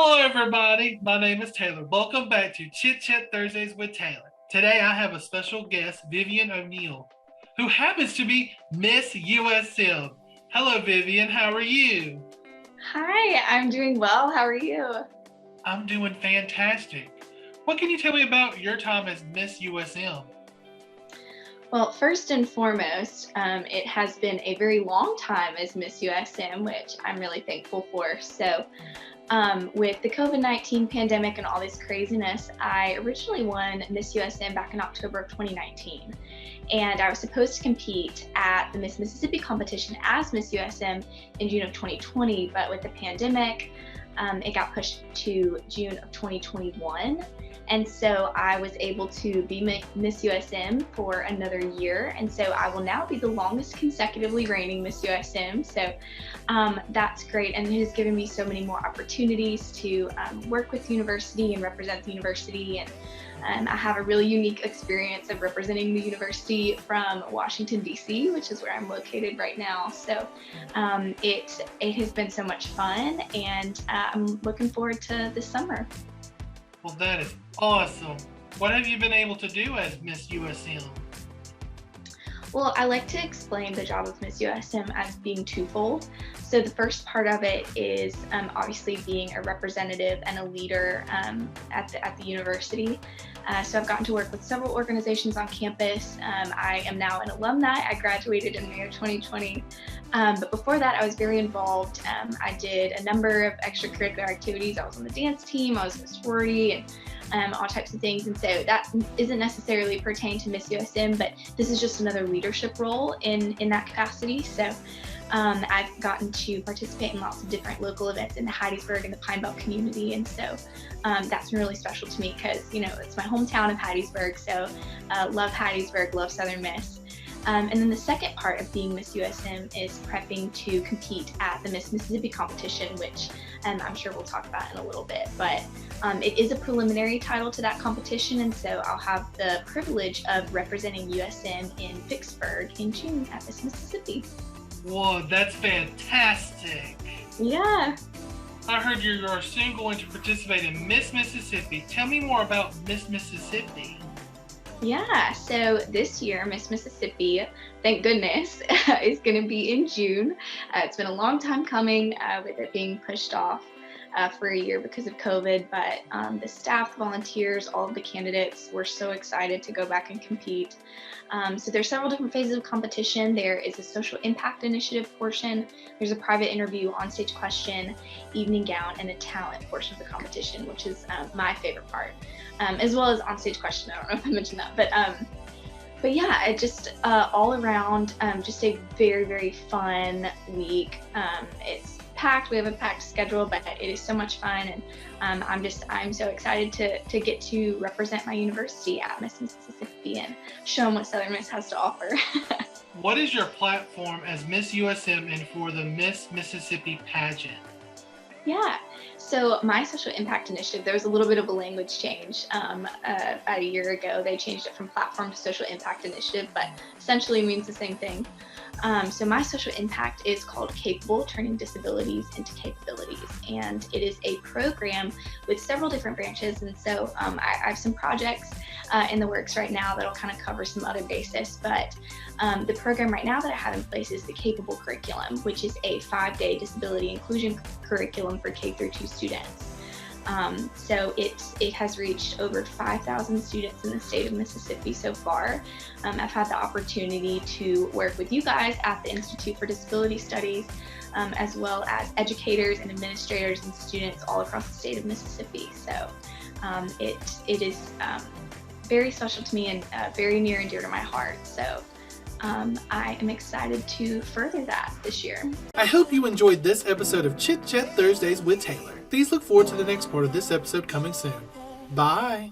Hello, everybody. My name is Taylor. Welcome back to Chit Chat Thursdays with Taylor. Today, I have a special guest, Vivian O'Neal, who happens to be Miss USM. Hello, Vivian. How are you? Hi, I'm doing well. How are you? I'm doing fantastic. What can you tell me about your time as Miss USM? Well, first and foremost, it has been a very long time as Miss USM, which I'm really thankful for. So, with the COVID-19 pandemic and all this craziness, I originally won Miss USM back in October of 2019. And I was supposed to compete at the Miss Mississippi competition as Miss USM in June of 2020, but with the pandemic, it got pushed to June of 2021. And so I was able to be Miss USM for another year. And so I will now be the longest consecutively reigning Miss USM. So that's great. And it has given me so many more opportunities to work with the university and represent the university. And I have a really unique experience of representing the university from Washington, D.C., which is where I'm located right now. So it has been so much fun, and I'm looking forward to this summer. Well, that is awesome. What have you been able to do as Miss USM? Well, I like to explain the job of Miss USM as being twofold. So the first part of it is obviously being a representative and a leader at the university. So I've gotten to work with several organizations on campus. I am now an alumni. I graduated in May of 2020. But before that, I was very involved. I did a number of extracurricular activities. I was on the dance team, I was in a sorority, and all types of things. And so that isn't necessarily pertain to Miss USM, but this is just another leadership role in that capacity. So I've gotten to participate in lots of different local events in the Hattiesburg and the Pine Belt community. And so that's been really special to me because, it's my hometown of Hattiesburg. So love Hattiesburg, love Southern Miss. And then the second part of being Miss USM is prepping to compete at the Miss Mississippi competition, which I'm sure we'll talk about in a little bit. But it is a preliminary title to that competition, and so I'll have the privilege of representing USM in Vicksburg in June at Miss Mississippi. Whoa, that's fantastic. Yeah. I heard you're soon going to participate in Miss Mississippi. Tell me more about Miss Mississippi. Yeah, so this year, Miss Mississippi, thank goodness, is going to be in June. It's been a long time coming with it being pushed off for a year because of COVID, but the staff, volunteers, all of the candidates were so excited to go back and compete. So there's several different phases of competition. There is a social impact initiative portion. There's a private interview, onstage question, evening gown, and a talent portion of the competition, which is my favorite part, as well as onstage question. I don't know if I mentioned that, but yeah, it just all around just a very, very fun week. It's packed. We have a packed schedule, but it is so much fun, and I'm so excited to get to represent my university at Miss Mississippi and show them what Southern Miss has to offer. What is your platform as Miss USM and for the Miss Mississippi pageant? Yeah, so my social impact initiative, there was a little bit of a language change about a year ago. They changed it from platform to social impact initiative, but essentially means the same thing. So my social impact is called Capable, Turning Disabilities into Capabilities. And it is a program with several different branches. And so I have some projects in the works right now that'll kind of cover some other basis. But the program right now that I have in place is the Capable Curriculum, which is a 5-day disability inclusion curriculum for K through 2 students. So it has reached over 5,000 students in the state of Mississippi so far. I've had the opportunity to work with you guys at the Institute for Disability Studies, as well as educators and administrators and students all across the state of Mississippi. So it is very special to me and very near and dear to my heart. So I am excited to further that this year. I hope you enjoyed this episode of Chit Chat Thursdays with Taylor. Please look forward to the next part of this episode coming soon. Bye!